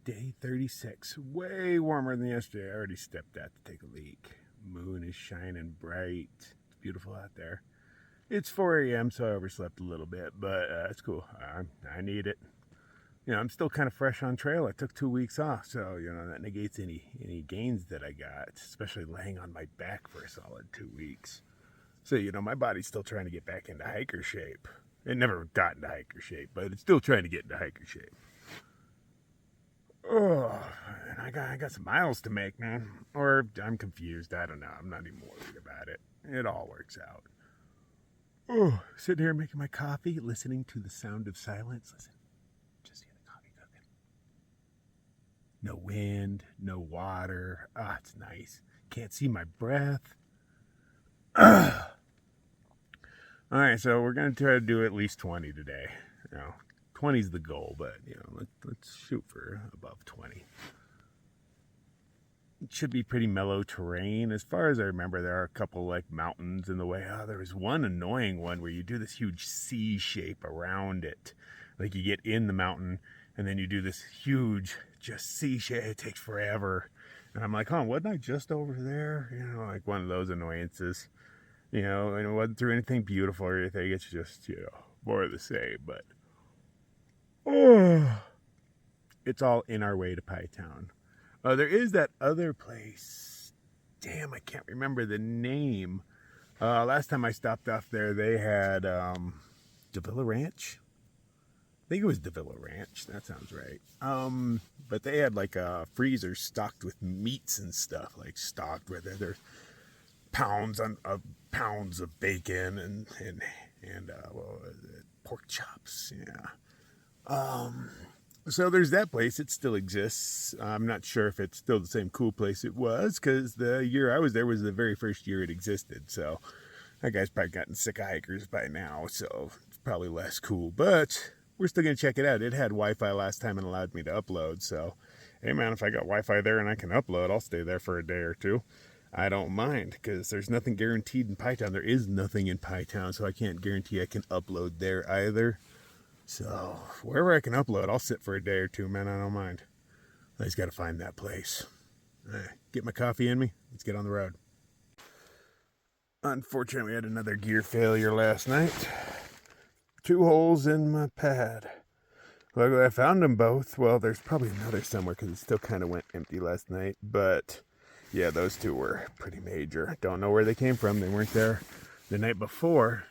Day 36. Way warmer than yesterday. I already stepped out to take a leak. Moon is shining bright. It's beautiful out there. It's 4 a.m., so I overslept a little bit, but it's cool. I need it. I'm still kind of fresh on trail. I took 2 weeks off, so, that negates any gains that I got, especially laying on my back for a solid 2 weeks. So, my body's still trying to get back into hiker shape. It never got into hiker shape, but it's still trying to get into hiker shape. Oh, and I got some miles to make, man. Or I'm confused. I don't know. I'm not even worried about it. It all works out. Oh, sitting here making my coffee, listening to the sound of silence. Listen, just hear the coffee cooking. No wind, no water. Ah, it's nice. Can't see my breath. All right, so we're going to try to do at least 20 today. 20 is the goal, but, let's shoot for above 20. It should be pretty mellow terrain. As far as I remember, there are a couple, mountains in the way. Oh, there was one annoying one where you do this huge C shape around it. You get in the mountain, and then you do this huge, just C shape. It takes forever. And I'm like, wasn't I just over there? One of those annoyances. And it wasn't through anything beautiful or anything. It's just, more of the same, but... Oh, it's all in our way to Pie Town. There is that other place. Damn, I can't remember the name. Last time I stopped off there, they had Davila Ranch. I think it was Davila Ranch. That sounds right. But they had a freezer stocked with meats and stuff, stocked where there's pounds of bacon and what was it? Pork chops. Yeah. So there's that place. It still exists. I'm not sure if it's still the same cool place it was, because the year I was there was the very first year it existed. So that guy's probably gotten sick of hikers by now, so it's probably less cool. But we're still going to check it out. It had Wi-Fi last time and allowed me to upload. So, hey man, if I got Wi-Fi there and I can upload, I'll stay there for a day or two. I don't mind, because there's nothing guaranteed in Pie Town. There is nothing in Pie Town, so I can't guarantee I can upload there either. So, wherever I can upload, I'll sit for a day or two, man. I don't mind. I just got to find that place. Get my coffee in me. Let's get on the road. Unfortunately, we had another gear failure last night. 2 holes in my pad. Luckily, I found them both. Well, there's probably another somewhere, because it still kind of went empty last night. But, yeah, those 2 were pretty major. Don't know where they came from. They weren't there the night before.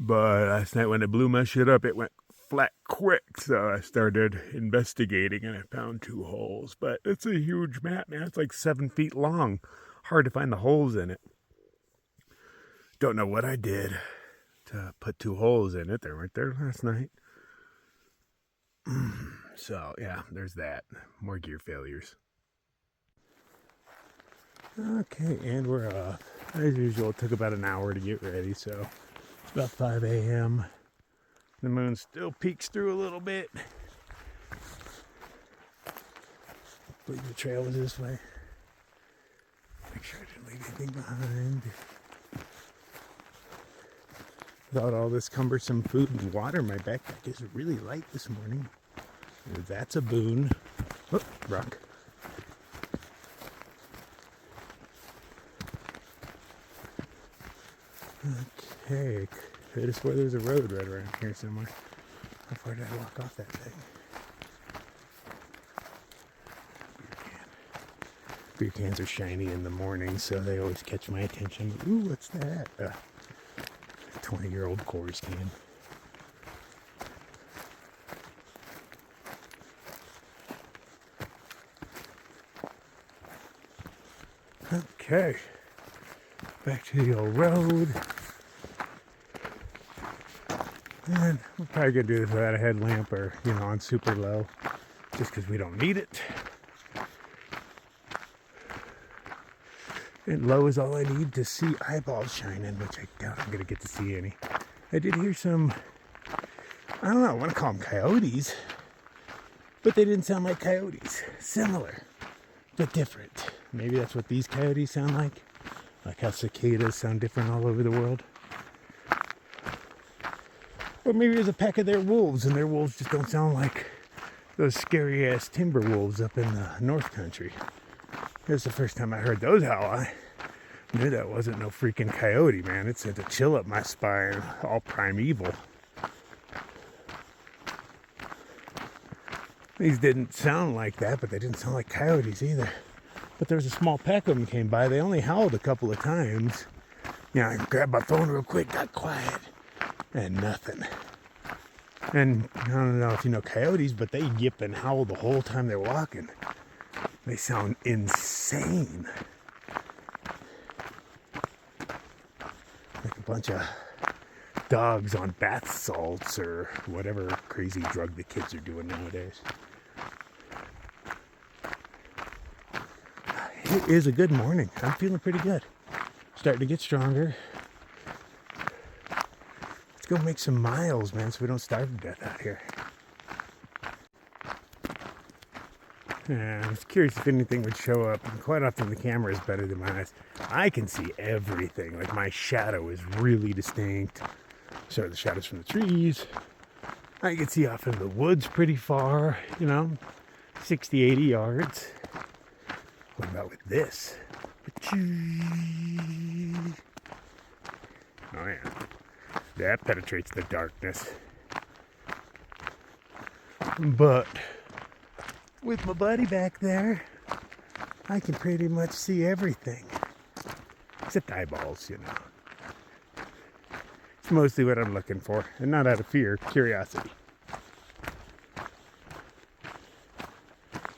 But last night when I blew my shit up, it went flat quick. So I started investigating and I found 2 holes. But it's a huge mat, man. It's 7 feet long. Hard to find the holes in it. Don't know what I did to put 2 holes in it. They weren't there last night. So, yeah, there's that. More gear failures. Okay, and we're off. As usual, it took about an hour to get ready, so... About 5 a.m. The moon still peeks through a little bit. I believe the trail was this way. Make sure I didn't leave anything behind. Without all this cumbersome food and water, my backpack is really light this morning. That's a boon. Oh, rock. Okay, could have swore there's a road right around here somewhere. How far did I walk off that thing? Beer cans are shiny in the morning, so they always catch my attention. Ooh, what's that? 20-year-old Coors can. Okay, back to the old road. And we're probably going to do this without a headlamp or, on super low, just because we don't need it. And low is all I need to see eyeballs shining, which I doubt I'm going to get to see any. I did hear some, I don't know, I want to call them coyotes, but they didn't sound like coyotes. Similar, but different. Maybe that's what these coyotes sound like how cicadas sound different all over the world. Or maybe there's a pack of their wolves, and their wolves just don't sound like those scary ass timber wolves up in the North Country. It was the first time I heard those howl. I knew that wasn't no freaking coyote, man. It sent a chill up my spine, all primeval. These didn't sound like that, but they didn't sound like coyotes either. But there was a small pack of them came by. They only howled a couple of times. I grabbed my phone real quick, got quiet, and nothing. And I don't know if you know coyotes, but they yip and howl the whole time they're walking. They sound insane. Like a bunch of dogs on bath salts or whatever crazy drug the kids are doing nowadays. It is a good morning. I'm feeling pretty good. Starting to get stronger. Let's go make some miles, man, so we don't starve to death out here. I was curious if anything would show up. And quite often the camera is better than my eyes. I can see everything. Like my shadow is really distinct. So are the shadows from the trees. I can see off into the woods pretty far, 60, 80 yards. What about with this? Oh yeah. That penetrates the darkness. But with my buddy back there, I can pretty much see everything. Except eyeballs, It's mostly what I'm looking for. And not out of fear, curiosity.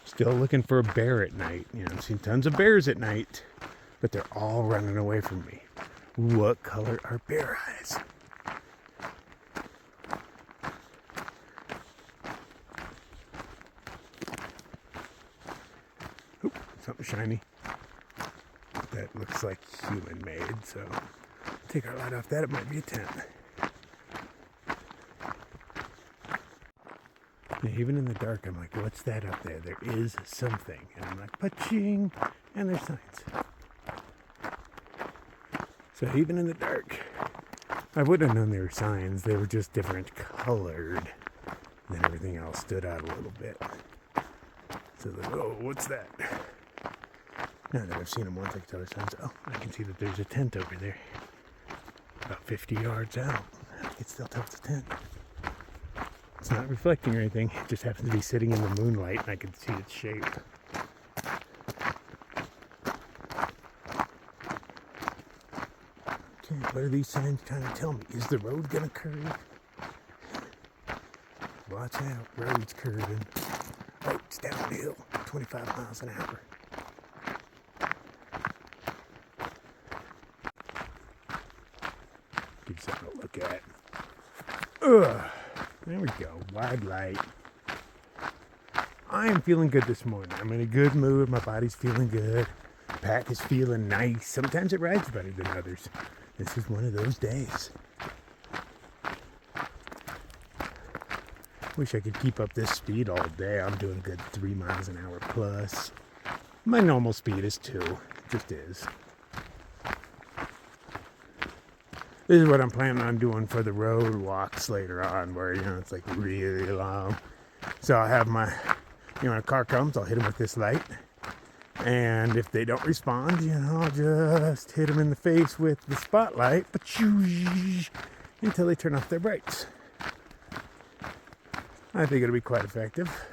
Still looking for a bear at night. I've seen tons of bears at night. But they're all running away from me. What color are bear eyes? Oop, something shiny. That looks like human made, so take our light off that, it might be a tent. Even in the dark, I'm like, what's that up there? There is something. And I'm like, pa-ching, and there's signs. So even in the dark, I wouldn't have known they were signs. They were just different colored. Then everything else stood out a little bit. So like, oh, what's that? Now that I've seen them once, I can tell there's signs. Oh, I can see that there's a tent over there. About 50 yards out. I can still tell it's a tent. It's not reflecting or anything. It just happens to be sitting in the moonlight and I can see its shape. Okay, what are these signs trying to tell me? Is the road gonna curve? Watch out, road's curving. Oh, it's downhill, 25 miles an hour. Give something to look at. Ugh. There we go, wide light. I am feeling good this morning. I'm in a good mood. My body's feeling good. The pack is feeling nice. Sometimes it rides better than others. This is one of those days. Wish I could keep up this speed all day. I'm doing good 3 miles an hour plus. My normal speed is 2. It just is. This is what I'm planning on doing for the road walks later on, where, it's like really long. So I'll have my, when a car comes, I'll hit them with this light. And if they don't respond, I'll just hit them in the face with the spotlight, until they turn off their brakes. I think it'll be quite effective.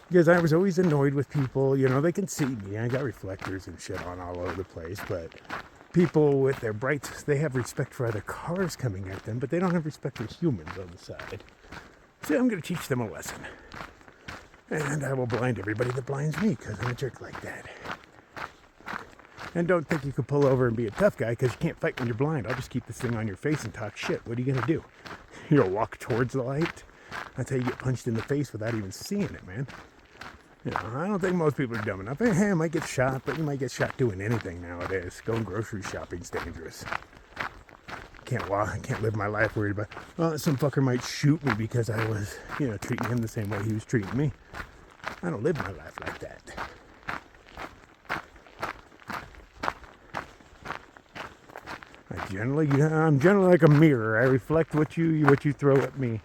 Because I was always annoyed with people, they can see me. I got reflectors and shit on all over the place, but people with their brights, they have respect for other cars coming at them, but they don't have respect for humans on the side. So I'm going to teach them a lesson. And I will blind everybody that blinds me, because I'm a jerk like that. And don't think you can pull over and be a tough guy, because you can't fight when you're blind. I'll just keep this thing on your face and talk shit. What are you going to do? You'll walk towards the light? That's how you get punched in the face without even seeing it, man. I don't think most people are dumb enough. Hey, I might get shot, but you might get shot doing anything nowadays. Going grocery shopping's dangerous. Can't walk. I can't live my life worried about, some fucker might shoot me because I was, treating him the same way he was treating me. I don't live my life like that. I'm generally like a mirror. I reflect what you throw at me.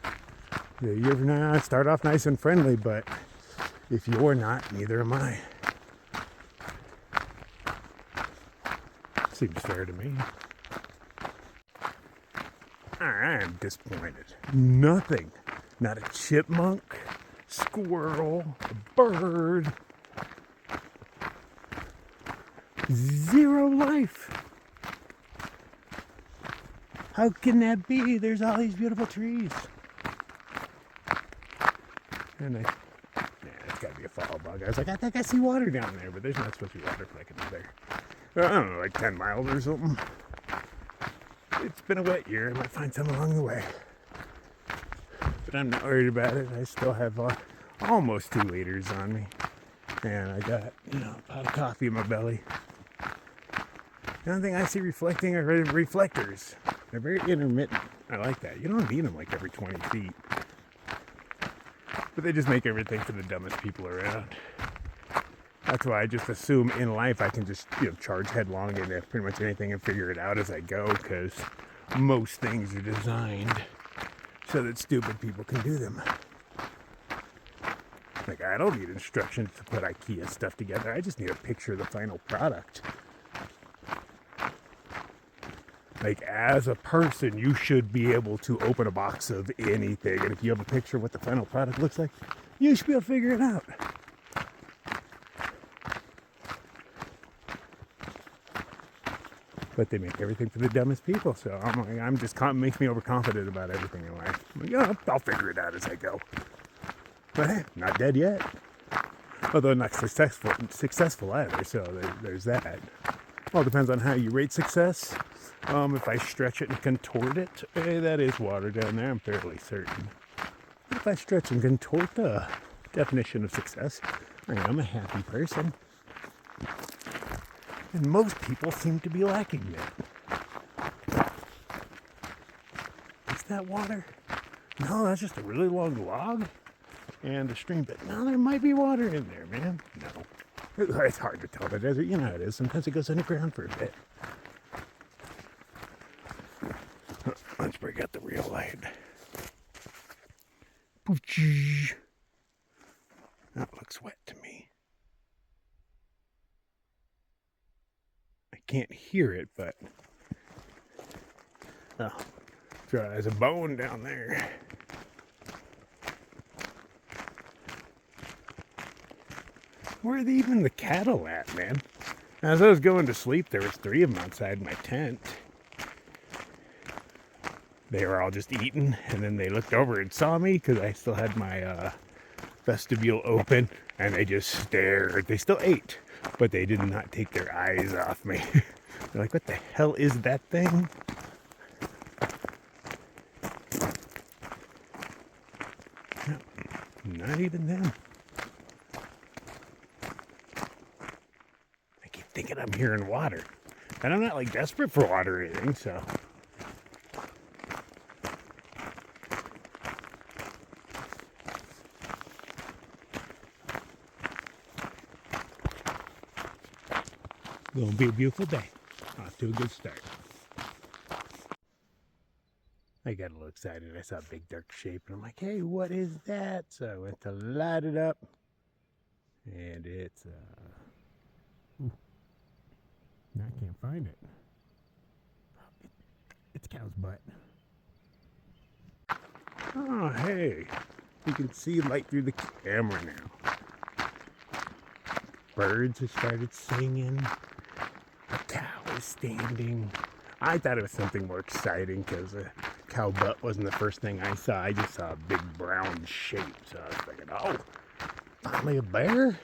You're not start off nice and friendly, but if you're not, neither am I. Seems fair to me. I'm disappointed. Nothing. Not a chipmunk, squirrel, a bird. Zero life. How can that be? There's all these beautiful trees. And it's gotta be a fall bug. I was like, I think I see water down there, but there's not supposed to be water like another, I don't know, like 10 miles or something. It's been a wet year. I might find some along the way. But I'm not worried about it. I still have almost 2 liters on me. And I got, a pot of coffee in my belly. The only thing I see reflecting are reflectors. They're very intermittent. I like that. You don't need them like every 20 feet. But they just make everything for the dumbest people around. That's why I just assume in life I can just, charge headlong into pretty much anything and figure it out as I go, because most things are designed so that stupid people can do them. Like, I don't need instructions to put IKEA stuff together. I just need a picture of the final product. Like, as a person, you should be able to open a box of anything. And if you have a picture of what the final product looks like, you should be able to figure it out. But they make everything for the dumbest people. So I'm just makes me overconfident about everything in life. I'll figure it out as I go. But hey, not dead yet. Although not successful either. So there's that. Well, it depends on how you rate success. If I stretch it and contort it, that is water down there, I'm fairly certain. If I stretch and contort the definition of success, I am a happy person. And most people seem to be lacking that. Is that water? No, that's just a really long log and a stream. But no, there might be water in there, man. No. It's hard to tell the desert. You know how it is. Sometimes it goes underground for a bit. Let's break out the real light. That looks wet to me. I can't hear it, but dry as a bone down there. Where are even the cattle at, man? As I was going to sleep, there was 3 of them outside my tent. They were all just eating, and then they looked over and saw me because I still had my vestibule open, and they just stared. They still ate, but they did not take their eyes off me. They're like, what the hell is that thing? No, not even them. I keep thinking I'm hearing water. And I'm not like desperate for water or anything, so. Gonna be a beautiful day. Off to a good start. I got a little excited. I saw a big dark shape and I'm like, hey, what is that? So I went to light it up. And it's I can't find it. It's cow's butt. Oh, hey. You can see light through the camera now. Birds have started singing. A cow is standing. I thought it was something more exciting because a cow butt wasn't the first thing I saw. I just saw a big brown shape. So I was thinking, oh, finally a bear?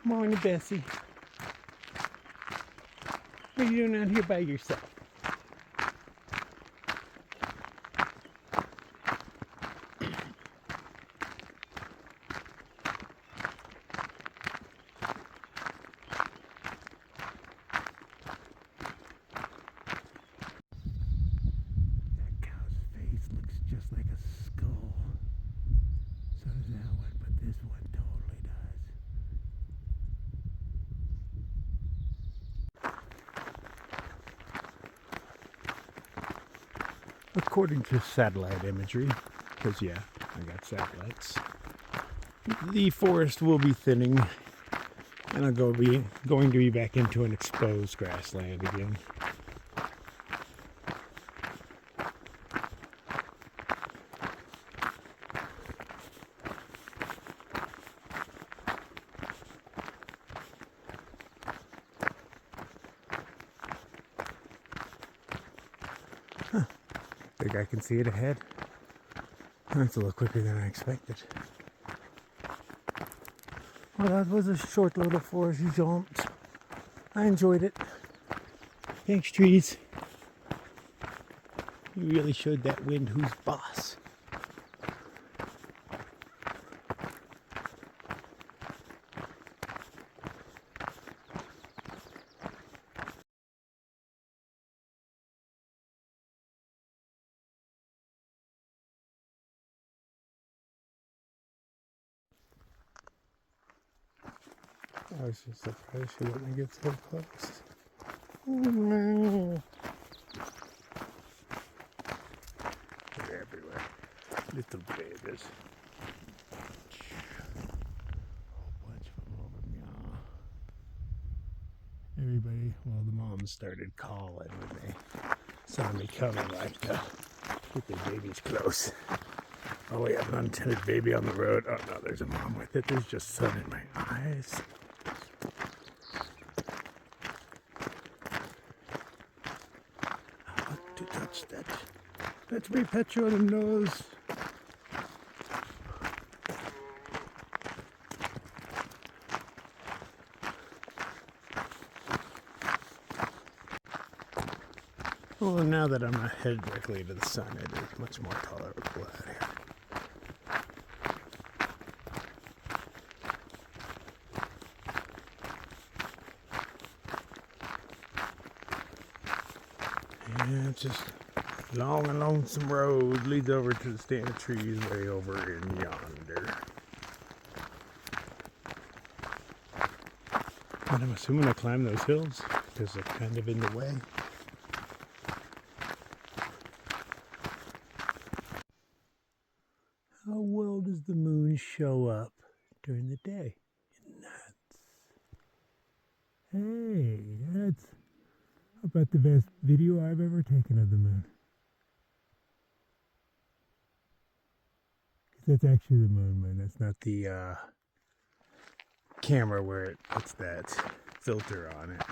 Morning, Bessie. What are you doing out here by yourself? according to satellite imagery, because yeah, I got satellites, the forest will be thinning, and I'll going to be back into an exposed grassland again. Think I can see it ahead. That's a little quicker than I expected. Well, that was a short little forest jaunt. I enjoyed it. Thanks, trees. You really showed that wind who's boss. I was just surprised she wouldn't get so close. They're everywhere. Little babies. Whole bunch of them over me. Everybody, well, the moms started calling when they saw me coming, like to get their babies close. Oh, we have an untended baby on the road. Oh no, there's a mom with it. There's just sun in my eyes. To touch that. Let me pet you on the nose. Well, now that I'm not headed directly to the sun, it is much more tolerable out here. Yeah, just long and lonesome road leads over to the stand of trees way over in yonder. And I'm assuming I climb those hills because they're kind of in the way. How well does the moon show up during the day? Hey, that's about the best video I've ever taken of the moon. Because that's actually the moon. That's not the camera where it puts that filter on it.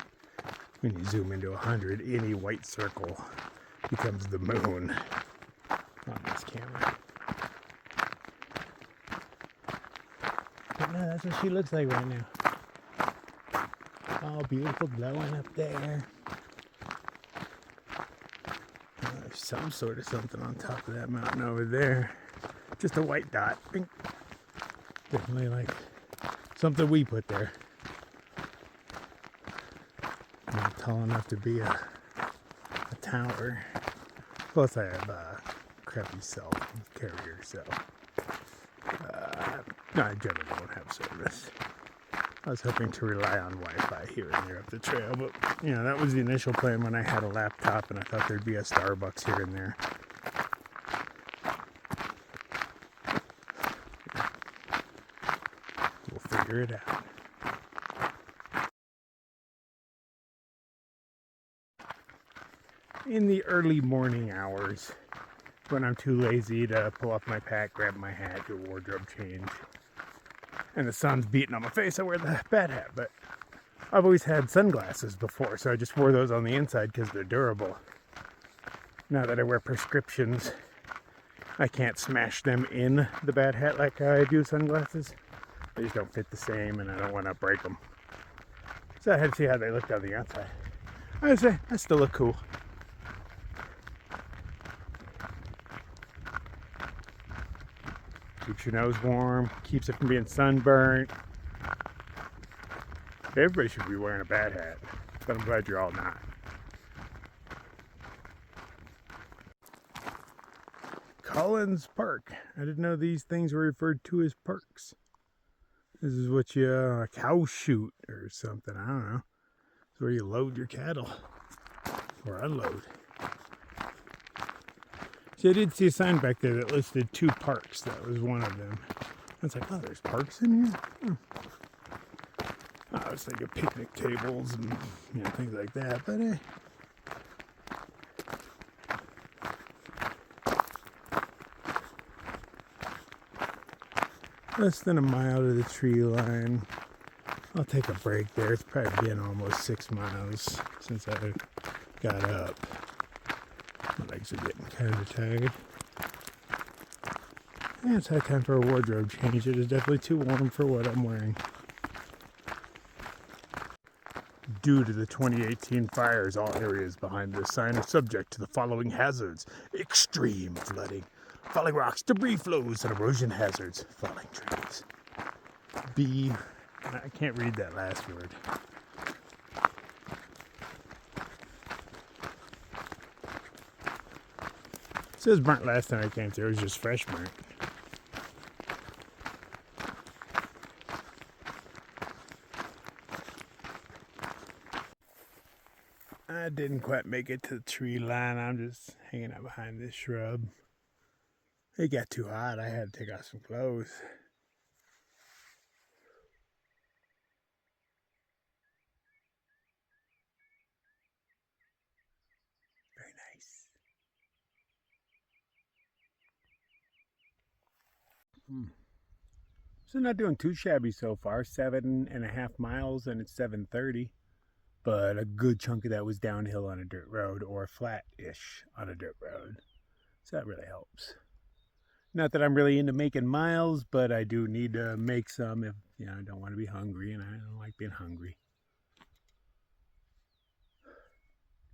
When you zoom into 100, any white circle becomes the moon on this camera. But no, that's what she looks like right now. All beautiful, glowing up there. There's some sort of something on top of that mountain over there. Just a white dot. Definitely like something we put there. Not tall enough to be a tower. Plus I have a crappy cell carrier, so no, I generally don't have service. I was hoping to rely on Wi-Fi here and there up the trail, but you know, that was the initial plan when I had a laptop and I thought there'd be a Starbucks here and there. We'll figure it out. In the early morning hours, when I'm too lazy to pull off my pack, grab my hat, do a wardrobe change, and the sun's beating on my face, I wear the bad hat. But I've always had sunglasses before, so I just wore those on the inside because they're durable. Now that I wear prescriptions, I can't smash them in the bad hat like I do sunglasses. They just don't fit the same, and I don't want to break them. So I had to see how they looked on the outside. I would say I still look cool. Keeps your nose warm, keeps it from being sunburnt. Everybody should be wearing a bad hat, but I'm glad you're all not. Collins Park. I didn't know these things were referred to as parks. This is what you, a cow chute or something, I don't know. It's where you load your cattle, or unload. See, I did see a sign back there that listed 2 parks. That was one of them. I was like, oh, there's parks in here? I was thinking picnic tables and things like that, but less than a mile to the tree line. I'll take a break there. It's probably been almost 6 miles since I got up. My legs are getting kind of tired. Yeah, it's had time for a wardrobe change. It is definitely too warm for what I'm wearing. Due to the 2018 fires, all areas behind this sign are subject to the following hazards: extreme flooding, falling rocks, debris flows, and erosion hazards. Falling trees. B. I can't read that last word. It says burnt last time I came through. It was just fresh burnt. I didn't quite make it to the tree line. I'm just hanging out behind this shrub. It got too hot. I had to take off some clothes. Very nice. So not doing too shabby so far. 7.5 miles and it's 7:30. But a good chunk of that was downhill on a dirt road or flat-ish on a dirt road. So that really helps. Not that I'm really into making miles, but I do need to make some if I don't want to be hungry, and I don't like being hungry.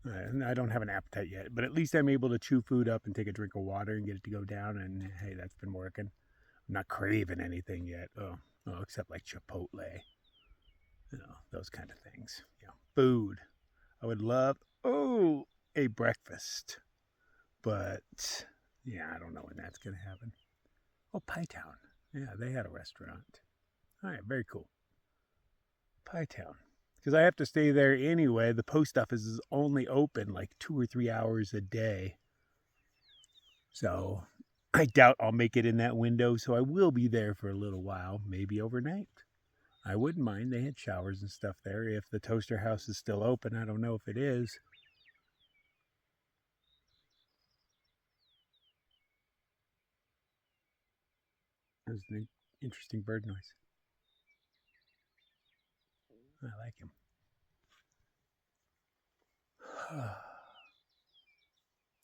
I don't have an appetite yet, but at least I'm able to chew food up and take a drink of water and get it to go down, and hey, that's been working. I'm not craving anything yet, except like Chipotle. Those kind of things. Food. I would love, a breakfast. But, I don't know when that's going to happen. Oh, Pie Town. Yeah, they had a restaurant. All right, very cool. Pie Town. Because I have to stay there anyway. The post office is only open like 2 or 3 hours a day. So I doubt I'll make it in that window. So I will be there for a little while, maybe overnight. I wouldn't mind. They had showers and stuff there. If the toaster house is still open, I don't know if it is. There's an interesting bird noise. I like him.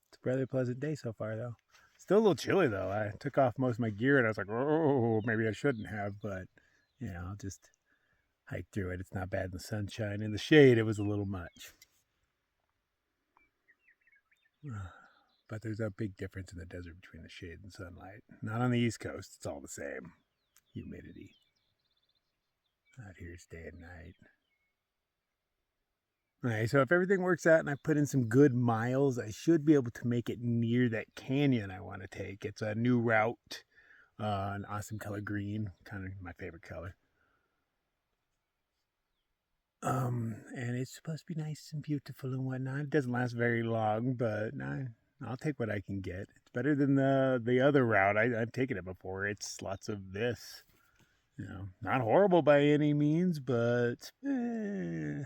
It's a rather pleasant day so far, though. Still a little chilly, though. I took off most of my gear, and I was like, oh, maybe I shouldn't have. But, I'll just hike through it. It's not bad in the sunshine. In the shade, it was a little much. But there's a big difference in the desert between the shade and sunlight. Not on the East Coast. It's all the same. Humidity. Out here it's day and night. Alright, so if everything works out and I put in some good miles, I should be able to make it near that canyon I want to take. It's a new route, an awesome color green, kind of my favorite color. And it's supposed to be nice and beautiful and whatnot. It doesn't last very long, but I'll take what I can get. It's better than the other route. I've taken it before. It's lots of this. Not horrible by any means, but I'd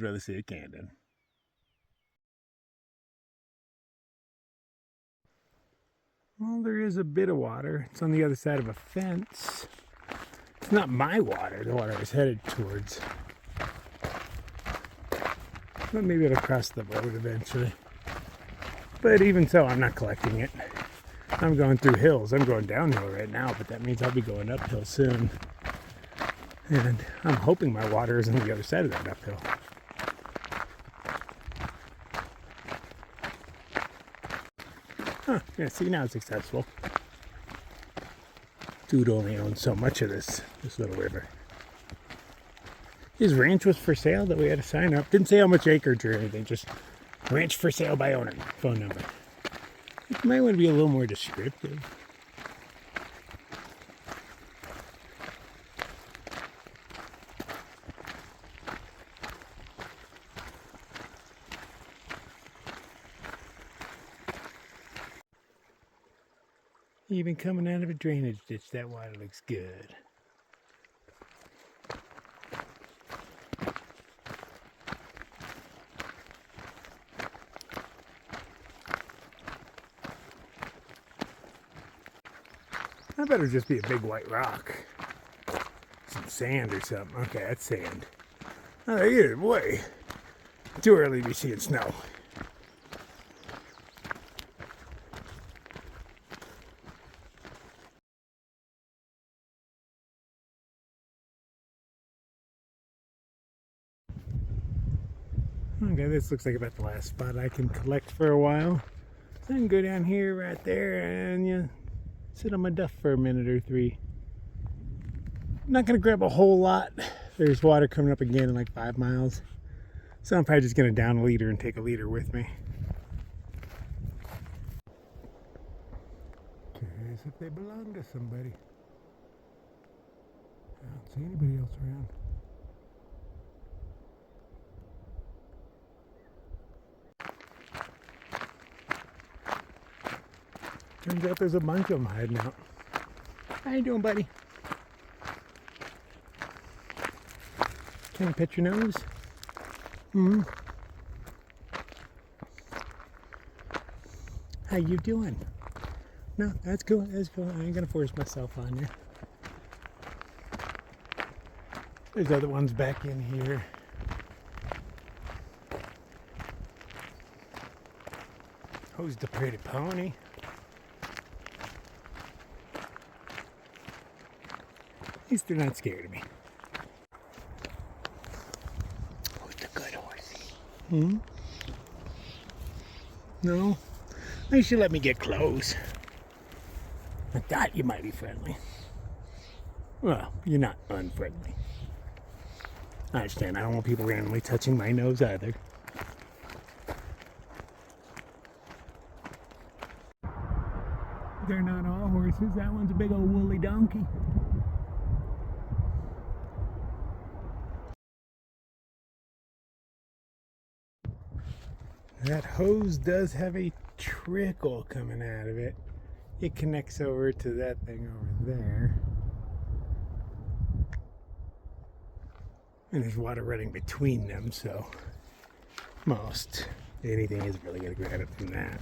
rather see a canyon. Well, there is a bit of water. It's on the other side of a fence. It's not my water, the water I was headed towards. But maybe it'll cross the road eventually. But even so, I'm not collecting it. I'm going through hills. I'm going downhill right now, but that means I'll be going uphill soon. And I'm hoping my water is on the other side of that uphill. Yeah, see, now it's successful. Dude only owns so much of this little river. His ranch was for sale that we had to sign up. Didn't say how much acreage or anything, just ranch for sale by owner, phone number. You might want to be a little more descriptive. Even coming out of a drainage ditch, that water looks good. I bet it'll just be a big white rock. Some sand or something. Okay, that's sand. Oh, either way. Too early to be seeing snow. Okay, this looks like about the last spot I can collect for a while. So I can go down here right there and sit on my duff for a minute or three. I'm not gonna grab a whole lot. There's water coming up again in like 5 miles. So I'm probably just gonna down a liter and take a liter with me. Curious if they belong to somebody. I don't see anybody else around. Turns out there's a bunch of them hiding out. How you doing, buddy? Can I pet your nose? Hmm. How you doing? No, that's cool. That's cool. I ain't gonna force myself on you. There's other ones back in here. Who's the pretty pony? At least they're not scared of me. Who's the good horsey? Hmm? No? They should let me get close. I thought you might be friendly. Well, you're not unfriendly. I understand. I don't want people randomly touching my nose either. They're not all horses. That one's a big old woolly donkey. That hose does have a trickle coming out of it. It connects over to that thing over there. And there's water running between them, so most anything is really going to grab it from that.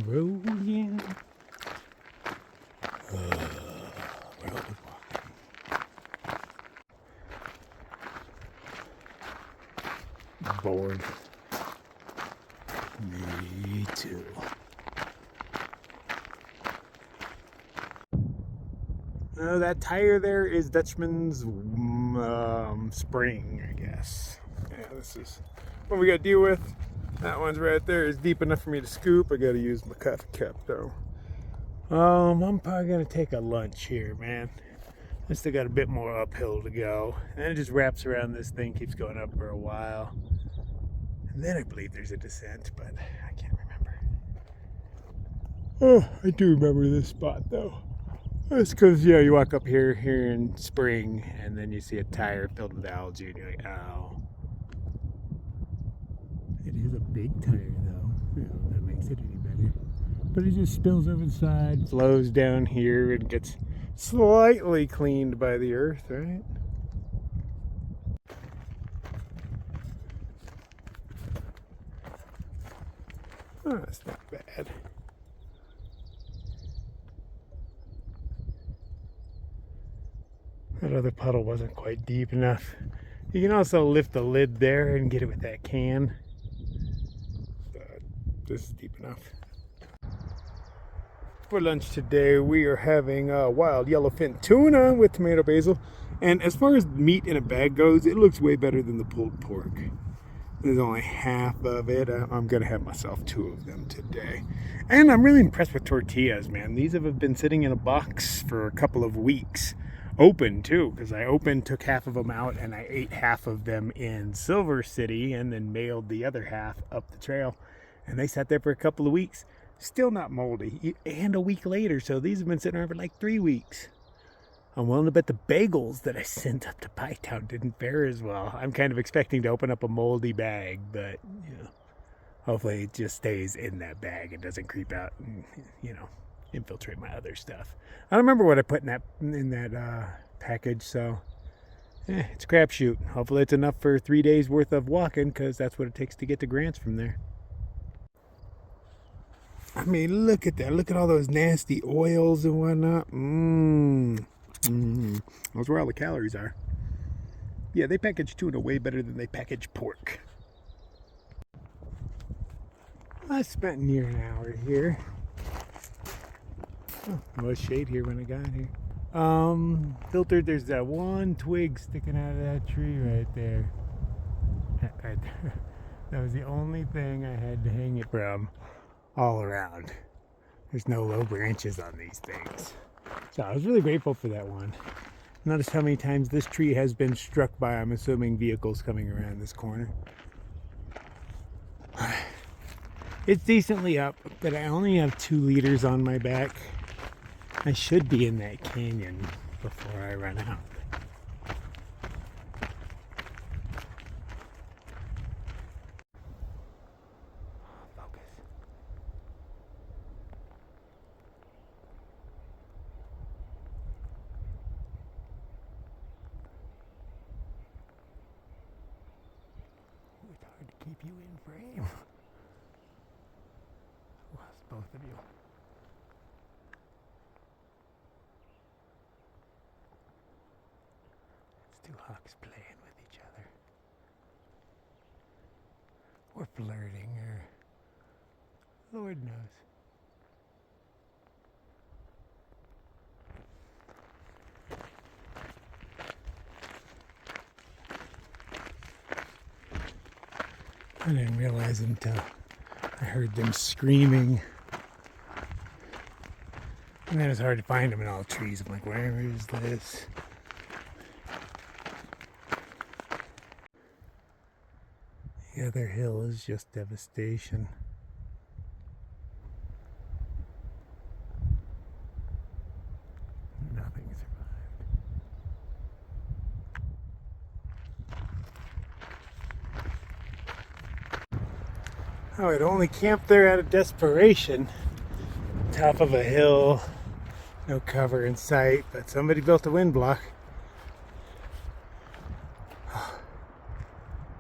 Rolling. Bored. Me too. That tire there is Dutchman's spring, I guess. Yeah, this is what we got to deal with. That one's right there is deep enough for me to scoop. I got to use my coffee cup though. I'm probably gonna take a lunch here, man. I still got a bit more uphill to go, and it just wraps around this thing, keeps going up for a while. And then I believe there's a descent, but I can't remember. Oh, I do remember this spot though. That's because, yeah, you walk up here in spring, and then you see a tire filled with algae, and you're like, ow. It is a big tire though. You know, that makes it any better. But it just spills over the side, flows down here, and gets slightly cleaned by the earth, right? Oh, that's not bad. That other puddle wasn't quite deep enough. You can also lift the lid there and get it with that can. But this is deep enough. For lunch today, we are having wild yellowfin tuna with tomato basil. And as far as meat in a bag goes, it looks way better than the pulled pork. There's only half of it. I'm going to have myself 2 of them today. And I'm really impressed with tortillas, man. These have been sitting in a box for a couple of weeks. Open, too, because I took half of them out, and I ate half of them in Silver City and then mailed the other half up the trail. And they sat there for a couple of weeks. Still not moldy. And a week later, so these have been sitting around for like 3 weeks. I'm willing to bet the bagels that I sent up to Pytown didn't fare as well. I'm kind of expecting to open up a moldy bag, but, you know, hopefully it just stays in that bag and doesn't creep out and, you know, infiltrate my other stuff. I don't remember what I put in that package, so it's a crapshoot. Hopefully it's enough for 3 days worth of walking, because that's what it takes to get to Grants from there. I mean, look at that. Look at all those nasty oils and whatnot. That's where all the calories are. Yeah, they package tuna way better than they package pork. I spent near an hour here. Oh, no shade here when I got here. Filtered, there's that one twig sticking out of that tree right there. Right there. That was the only thing I had to hang it from all around. There's no low branches on these things. So I was really grateful for that one. Notice how many times this tree has been struck by, I'm assuming, vehicles coming around this corner. It's decently up, but I only have 2 liters on my back. I should be in that canyon before I run out. Focus. It's hard to keep you in frame. Lost both of you. Two hawks playing with each other, or flirting, or Lord knows. I didn't realize until I heard them screaming, and then it's hard to find them in all the trees. I'm like, where is this? The other hill is just devastation. Nothing survived. I would only camp there out of desperation. Top of a hill, no cover in sight, but somebody built a wind block.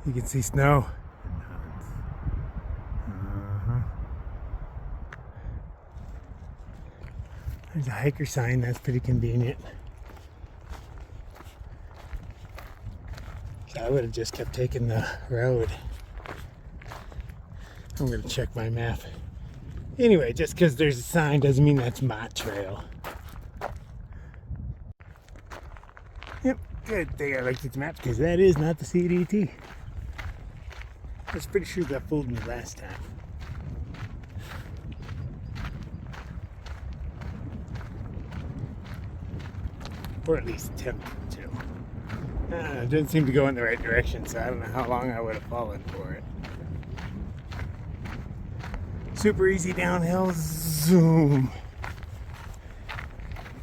You can see snow. There's a hiker sign, that's pretty convenient. So I would have just kept taking the road. I'm going to check my map. Anyway, just because there's a sign doesn't mean that's my trail. Yep, good thing I like these maps, because that is not the CDT. I was pretty sure that fooled me last time. Or at least attempted to. It didn't seem to go in the right direction, so I don't know how long I would have fallen for it. Super easy downhill, zoom.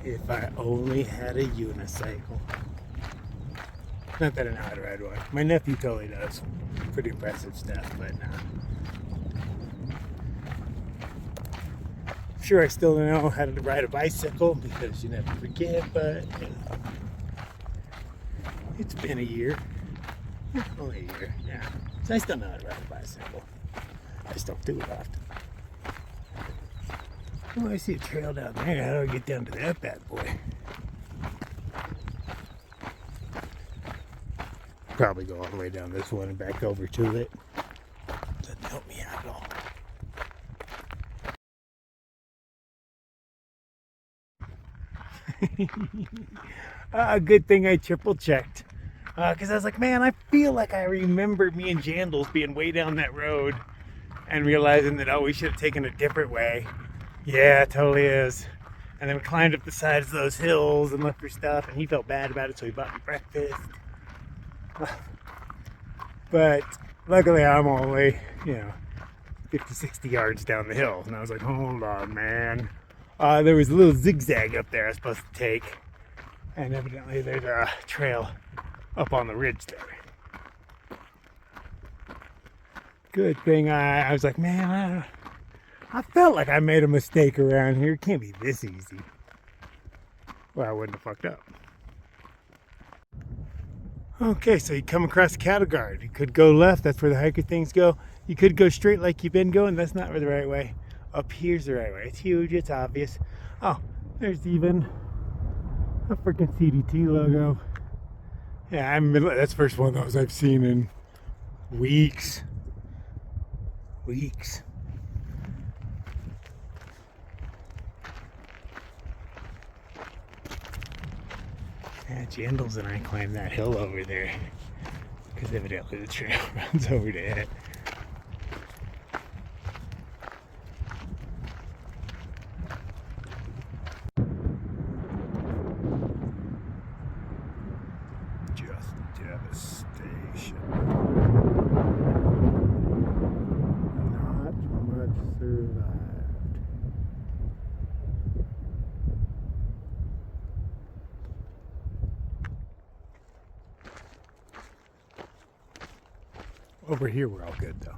If I only had a unicycle. Not that I know how to ride one. My nephew totally does. Pretty impressive stuff, but nah. Sure, I still don't know how to ride a bicycle, because you never forget, but you know, it's been a year. Only a year, yeah. So I still know how to ride a bicycle. I just don't do it often. Oh, I see a trail down there. How do I get down to that bad boy? Probably go all the way down this one and back over to it. Doesn't help me out at all. A good thing I triple checked, because I was like, man, I feel like I remember me and Jandals being way down that road and realizing that, oh, we should have taken a different way. Yeah, it totally is. And then we climbed up the sides of those hills and looked for stuff, and he felt bad about it, so he bought me breakfast. But luckily I'm only, 50, 60 yards down the hill, and I was like, hold on, man. There was a little zigzag up there I was supposed to take. And evidently there's a trail up on the ridge there. Good thing I was like, man, I felt like I made a mistake around here. It can't be this easy. Well, I wouldn't have fucked up. Okay, so you come across the cattle guard. You could go left, that's where the hiker things go. You could go straight like you've been going, that's not the right way. Up here's the right way. It's huge, it's obvious. Oh, there's even a freaking CDT logo. Yeah, that's the first one of those I've seen in weeks. Yeah, Jandals and I climbed that hill over there because evidently the trail runs over to it. Just devastation. Not much survived. Over here we're all good though.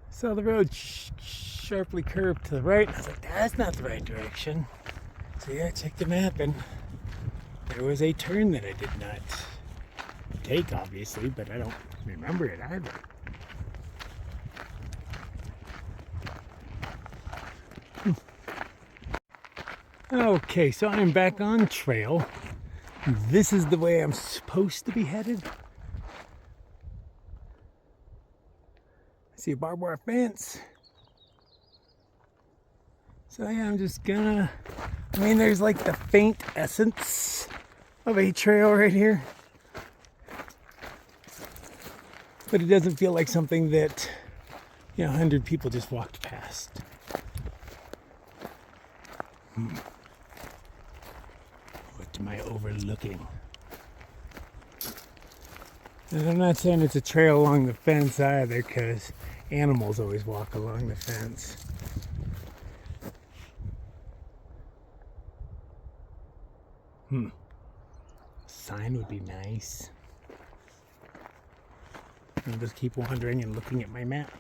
So the road sharply curved to the right, and I was like, that's not the right direction. So yeah, I checked the map, and there was a turn that I did not take, obviously, but I don't remember it either. Okay, so I'm back on trail. This is the way I'm supposed to be headed. I see a barbed wire fence. So yeah, I'm just gonna, there's like the faint essence of a trail right here. But it doesn't feel like something that, 100 people just walked past. What am I overlooking? And I'm not saying it's a trail along the fence either, because animals always walk along the fence. Sign would be nice. I'll just keep wandering and looking at my map.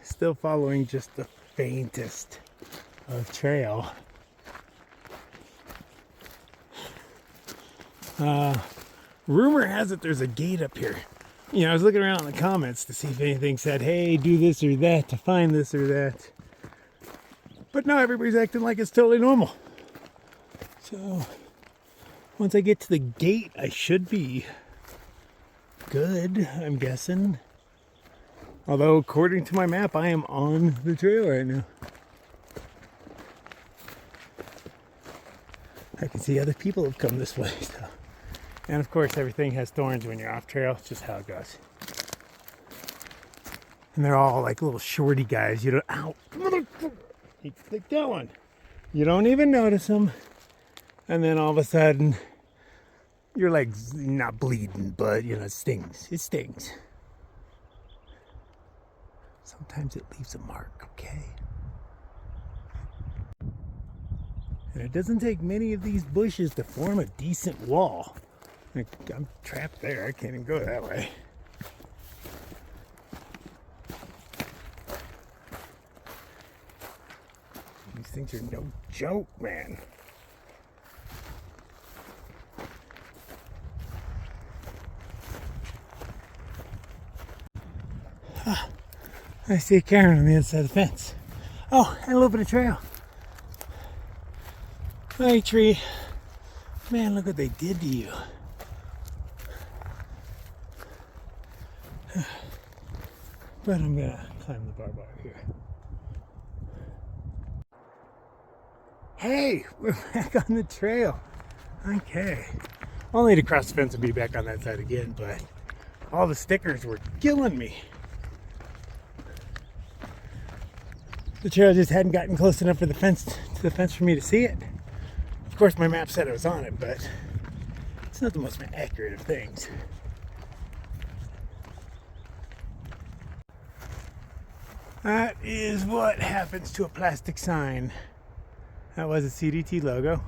Still following just the faintest of trail. Rumor has it there's a gate up here. I was looking around in the comments to see if anything said, hey, do this or that to find this or that. But now everybody's acting like it's totally normal. So once I get to the gate, I should be good, I'm guessing. Although according to my map, I am on the trail right now. I can see other people have come this way. So. And of course, everything has thorns when you're off trail. It's just how it goes. And they're all like little shorty guys. Ow! Keep going. You don't even notice them. And then all of a sudden, your leg's not bleeding, but it stings. It stings. Sometimes it leaves a mark, okay? And it doesn't take many of these bushes to form a decent wall. I'm trapped there. I can't even go that way. These things are no joke, man. I see a Karen on the inside of the fence. Oh, and a little bit of trail. Hey, tree. Man, look what they did to you. But I'm gonna climb the barbed wire here. Hey, we're back on the trail. Okay. Only to cross the fence and be back on that side again, but all the stickers were killing me. The trail just hadn't gotten close enough to the fence for me to see it. Of course, my map said I was on it, but it's not the most accurate of things. That is what happens to a plastic sign. That was a CDT logo.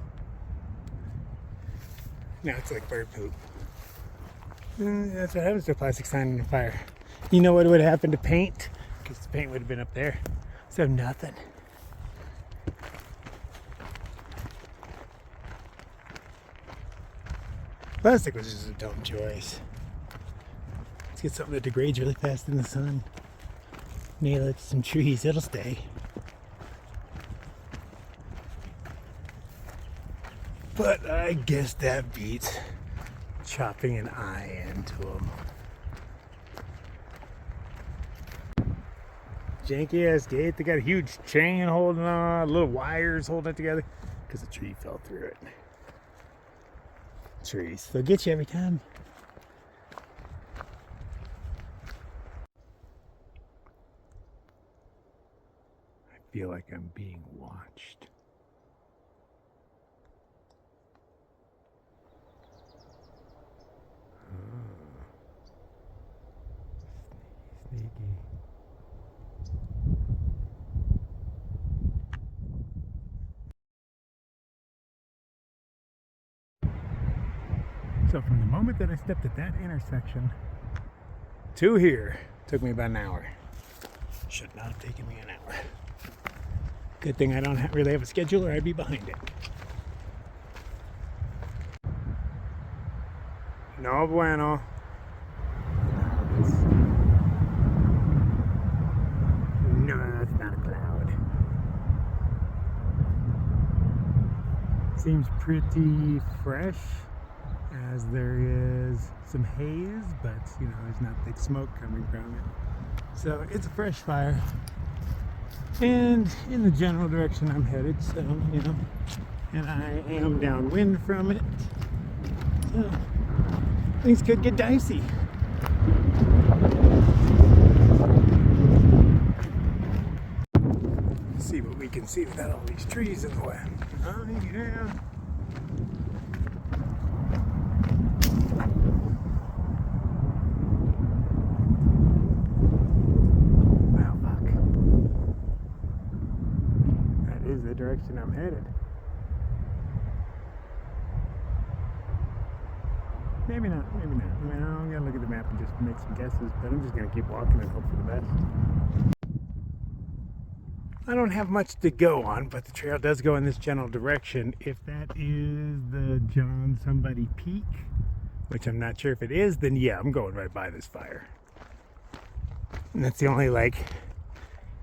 Now it's like bird poop. That's what happens to a plastic sign in a fire. You know what would happen to paint? Because the paint would have been up there. So nothing. Plastic was just a dumb choice. Let's get something that degrades really fast in the sun. Nail it to some trees, it'll stay. But I guess that beats chopping an eye into them. Janky ass gate, they got a huge chain holding on, little wires holding it together because the tree fell through it. Trees, they'll get you every time. I feel like I'm being watched. Sneaky. So from the moment that I stepped at that intersection to here, took me about an hour. Should not have taken me an hour. Good thing I don't really have a schedule or I'd be behind it. No bueno. No, that's not a cloud. Seems pretty fresh, as there is some haze, but you know, there's not thick smoke coming from it. So it's a fresh fire. And in the general direction I'm headed, so you know, and I am downwind from it. So things could get dicey. Let's see what we can see without all these trees in the way. Oh yeah. Wow, fuck. That is the direction I'm headed. Maybe not, maybe not. I mean, I'm gonna look at the map and just make some guesses, but I'm just gonna keep walking and hope for the best. I don't have much to go on, but the trail does go in this general direction. If that is the John Somebody Peak, which I'm not sure if it is, then yeah, I'm going right by this fire. And that's the only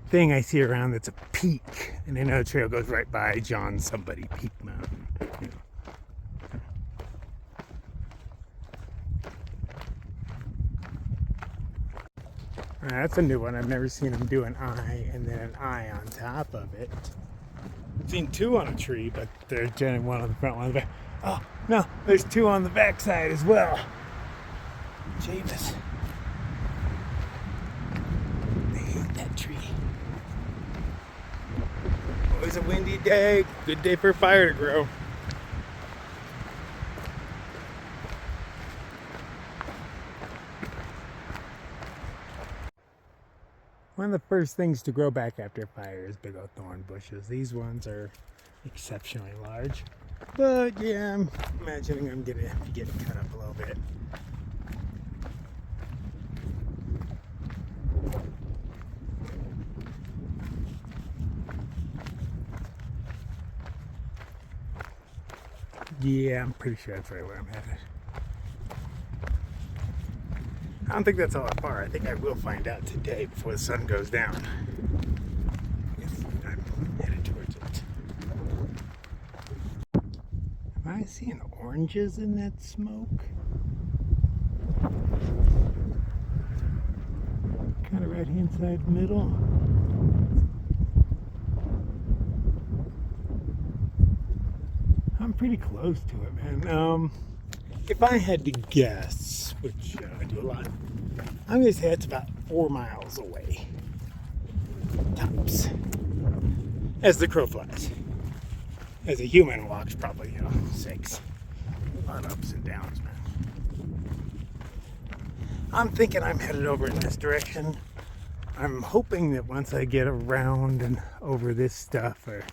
thing I see around that's a peak. And I know the trail goes right by John Somebody Peak Mountain. You know. That's a new one. I've never seen them do an eye and then an eye on top of it. I've seen two on a tree, but there's generally one on the front, one on the back. Oh, no, there's two on the back side as well. Jeebus. They hate that tree. Always a windy day. Good day for a fire to grow. One of the first things to grow back after a fire is big old thorn bushes. These ones are exceptionally large. But yeah, I'm imagining I'm gonna have to get cut up a little bit. Yeah, I'm pretty sure that's right where I'm headed. I don't think that's all that far. I think I will find out today before the sun goes down. Yes, I'm headed towards it. Am I seeing oranges in that smoke? Kind of right hand side middle. I'm pretty close to it, man. If I had to guess, which I do a lot, I'm going to say it's about 4 miles away. Tops. As the crow flies. As a human walks, probably, 6. A lot of ups and downs, man. I'm thinking I'm headed over in this direction. I'm hoping that once I get around and over this stuff or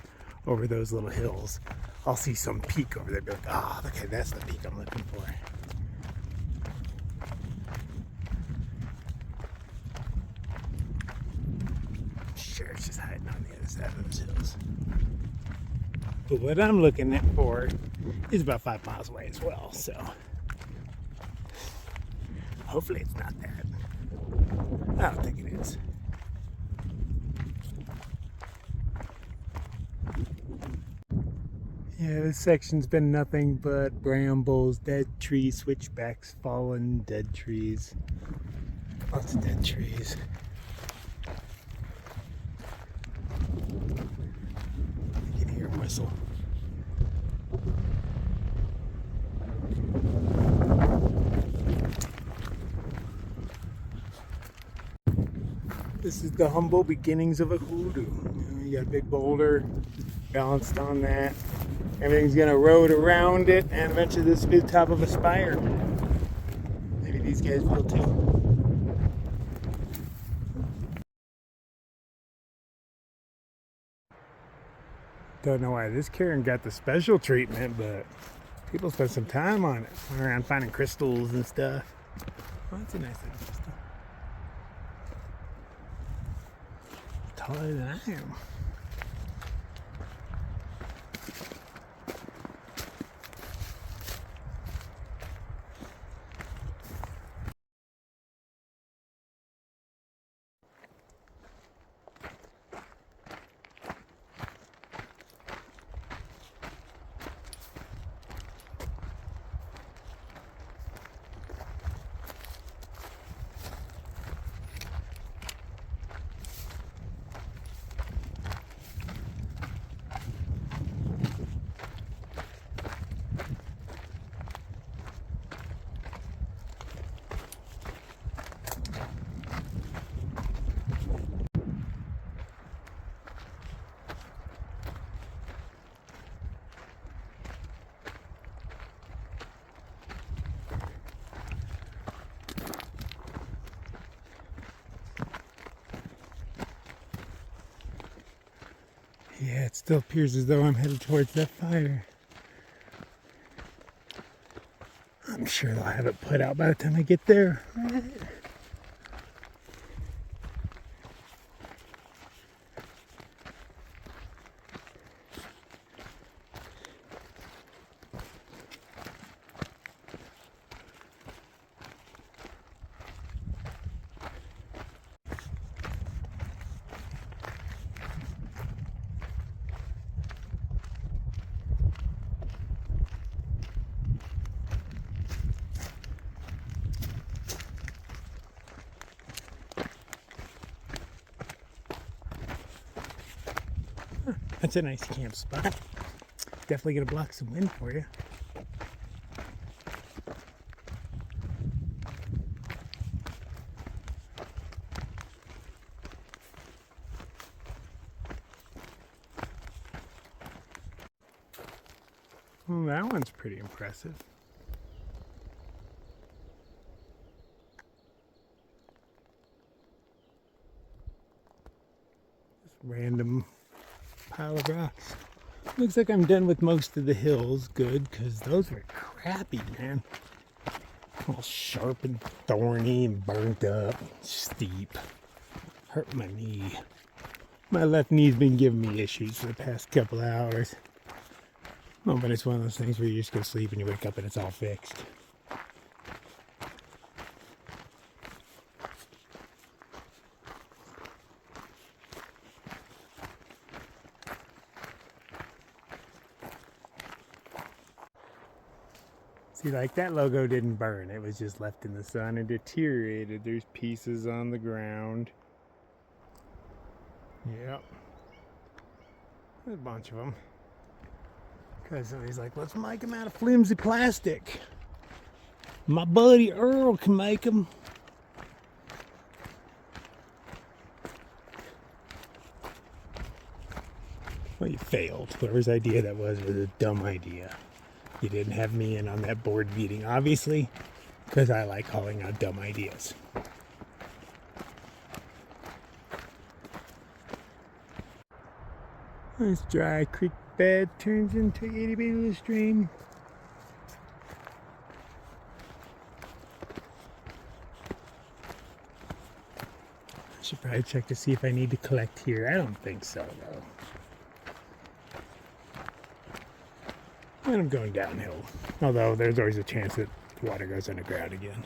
over those little hills, I'll see some peak over there. Be like, ah, oh, okay, that's the peak I'm looking for. Sure, it's just hiding on the other side of those hills. But what I'm looking at for is about 5 miles away as well, so hopefully it's not that. I don't think it is. Yeah, this section's been nothing but brambles, dead trees, switchbacks, fallen, dead trees. Lots of dead trees. You can hear him whistle. This is the humble beginnings of a hoodoo. You got a big boulder balanced on that. Everything's gonna erode around it, and eventually this will be the top of a spire. Maybe these guys will too. Don't know why this cairn got the special treatment, but people spend some time on it, around finding crystals and stuff. Oh, that's a nice little crystal. Taller than I am. Yeah, it still appears as though I'm headed towards that fire. I'm sure they'll have it put out by the time I get there. That's a nice camp spot. Definitely gonna block some wind for you. Well, that one's pretty impressive. Just random pile of rocks. Looks like I'm done with most of the hills. Good, because those were crappy, man. All sharp and thorny and burnt up, steep. Hurt my knee. My left knee's been giving me issues for the past couple of hours. Oh, but it's one of those things where you just go to sleep and you wake up and it's all fixed. See, like that logo didn't burn. It was just left in the sun and deteriorated. There's pieces on the ground. Yep. There's a bunch of them. Because somebody's like, let's make them out of flimsy plastic. My buddy Earl can make them. Well, you failed. Whoever's idea that was a dumb idea. You didn't have me in on that board meeting, obviously, because I like calling out dumb ideas. This dry creek bed turns into a itty bitty little stream. I should probably check to see if I need to collect here. I don't think so, though. And I'm going downhill. Although there's always a chance that the water goes underground again.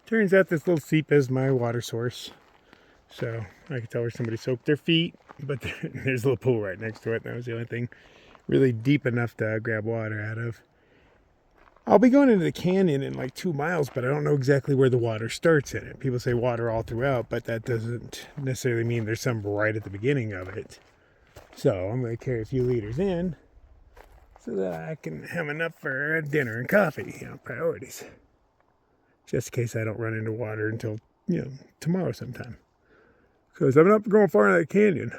Turns out this little seep is my water source. So I can tell where somebody soaked their feet, but there's a little pool right next to it. That was the only thing really deep enough to grab water out of. I'll be going into the canyon in like 2 miles, but I don't know exactly where the water starts in it. People say water all throughout, but that doesn't necessarily mean there's some right at the beginning of it. So I'm going to carry a few liters in so that I can have enough for dinner and coffee, priorities. Just in case I don't run into water until, tomorrow sometime. Because I'm not going far in that canyon.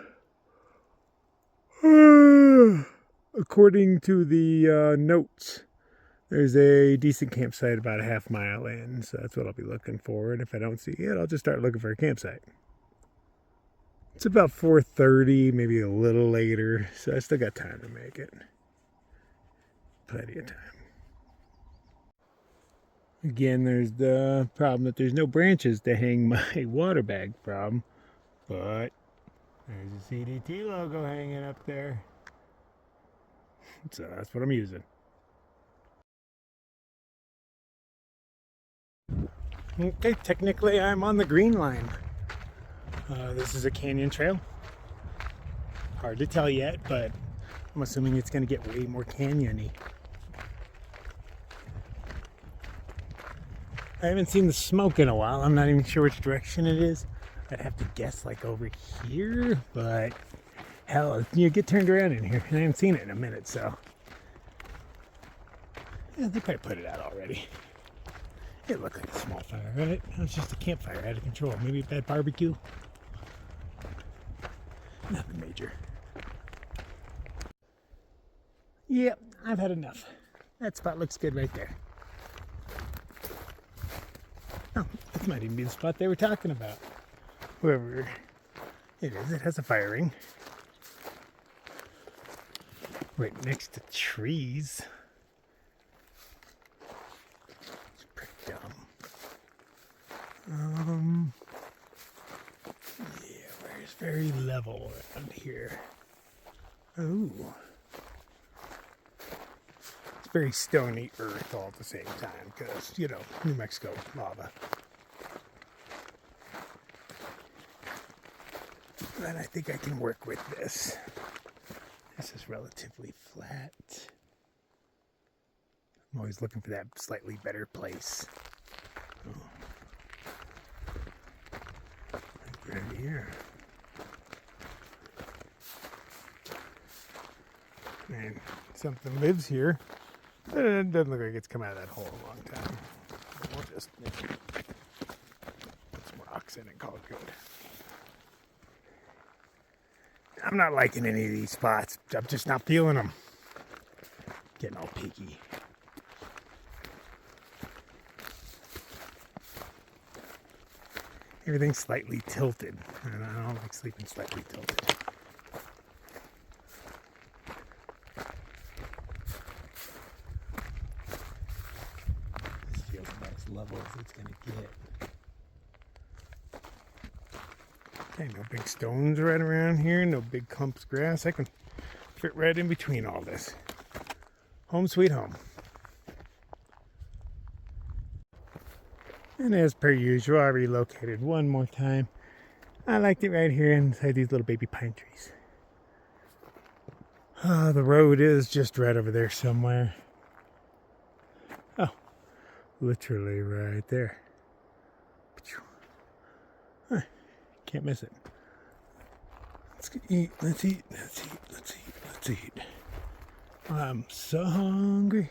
According to the notes, there's a decent campsite about a half mile in, so that's what I'll be looking for. And if I don't see it, I'll just start looking for a campsite. It's about 4:30, maybe a little later, so I still got time to make it. Plenty of time. Again, there's the problem that there's no branches to hang my water bag from, but there's a CDT logo hanging up there. So that's what I'm using. Okay, technically I'm on the green line. This is a canyon trail. Hard to tell yet, but I'm assuming it's going to get way more canyon-y. I haven't seen the smoke in a while. I'm not even sure which direction it is. I'd have to guess like over here, but hell, you get turned around in here. I haven't seen it in a minute, so. Yeah, they probably put it out already. It looked like a small fire, right? It was just a campfire out of control. Maybe a bad barbecue. Nothing major. Yep, I've had enough. That spot looks good right there. Oh, this might even be the spot they were talking about. Whoever it is, it has a fire ring. Right next to trees. It's pretty dumb. Yeah, where's very level around here? Ooh. It's very stony earth all at the same time because, New Mexico lava. But I think I can work with this. This is relatively flat. I'm always looking for that slightly better place. Oh. Like right here. And something lives here. It doesn't look like it's come out of that hole in a long time. We'll just put some rocks in and call it good. I'm not liking any of these spots. I'm just not feeling them. Getting all picky. Everything's slightly tilted. And I don't like sleeping slightly tilted. This feels about as level as it's going to get. Okay, no big stones right around here, no big clumps of grass. I can fit right in between all this. Home sweet home. And as per usual, I relocated one more time. I liked it right here inside these little baby pine trees. The road is just right over there somewhere. Oh, literally right there. Can't miss it. Let's eat, let's eat, let's eat, let's eat, let's eat. I'm so hungry.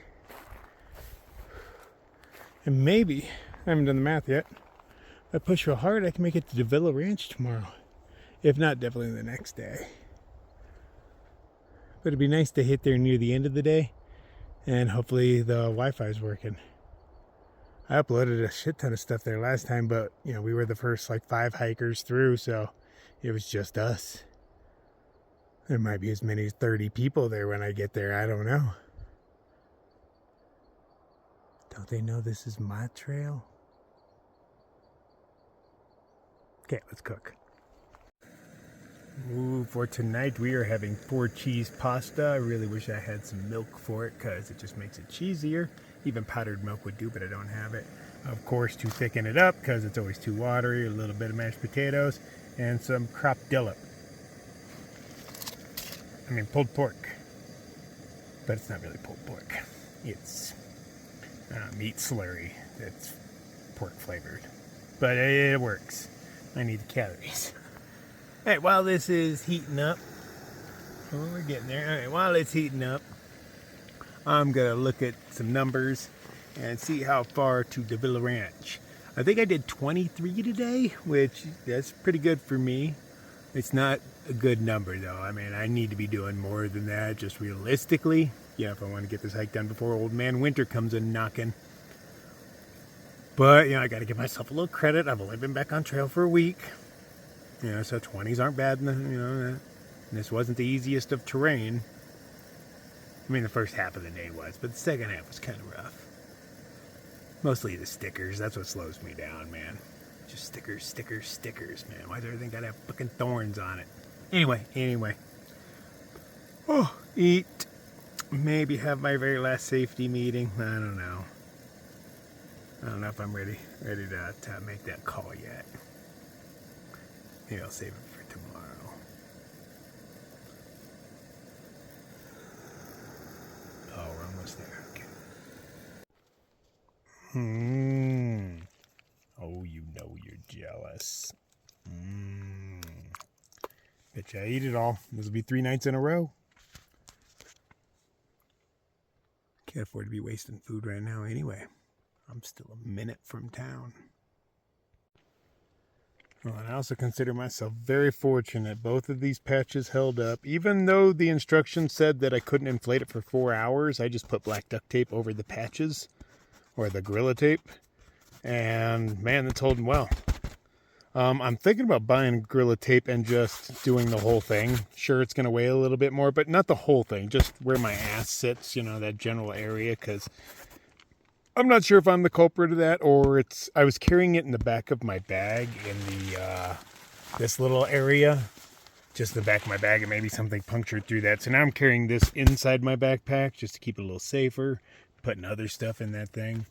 And maybe, I haven't done the math yet, if I push real hard, I can make it to Davila Ranch tomorrow. If not, definitely the next day. But it'd be nice to hit there near the end of the day, and hopefully the Wi-Fi is working. I uploaded a shit ton of stuff there last time, but you know, we were the first like 5 hikers through, so it was just us. There might be as many as 30 people there when I get there. I don't know. Don't they know this is my trail? Okay, let's cook. Ooh, for tonight we are having 4-cheese pasta. I really wish I had some milk for it because it just makes it cheesier. Even powdered milk would do, but I don't have it. Of course, to thicken it up because it's always too watery, a little bit of mashed potatoes and some crop dillip. I mean pulled pork, but it's not really pulled pork. It's meat slurry that's pork flavored, but it works. I need the calories. All right, while this is heating up, oh, we're getting there. All right, while it's heating up, I'm gonna look at some numbers and see how far to the Villa Ranch. I think I did 23 today, which that's pretty good for me. It's not a good number though. I mean, I need to be doing more than that, just realistically. Yeah, if I want to get this hike done before Old Man Winter comes in knocking. But, you know, I got to give myself a little credit. I've only been back on trail for a week. You know, so 20s aren't bad. You know, this wasn't the easiest of terrain. I mean, the first half of the day was, but the second half was kind of rough. Mostly the stickers. That's what slows me down, man. Just stickers, stickers, stickers, man. Why does everything got to have fucking thorns on it? Anyway. Oh, eat. Maybe have my very last safety meeting. I don't know. I don't know if I'm ready to make that call yet. Maybe I'll save it for tomorrow. Oh, we're almost there. Okay. Oh, you know you're jealous. Betcha I eat it all. This will be 3 nights in a row. Can't afford to be wasting food right now anyway. I'm still a minute from town. Well, and I also consider myself very fortunate. Both of these patches held up. Even though the instructions said that I couldn't inflate it for 4 hours, I just put black duct tape over the patches, or the Gorilla Tape. And man, it's holding well. I'm thinking about buying Gorilla Tape and just doing the whole thing. Sure, it's going to weigh a little bit more, but not the whole thing. Just where my ass sits, you know, that general area, because I'm not sure if I'm the culprit of that, or it's, I was carrying it in the back of my bag in the, this little area, just the back of my bag, and maybe something punctured through that. So now I'm carrying this inside my backpack just to keep it a little safer, putting other stuff in that thing.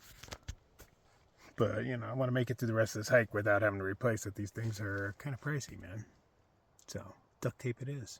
But, you know, I want to make it through the rest of this hike without having to replace it. These things are kind of pricey, man. So, duct tape it is.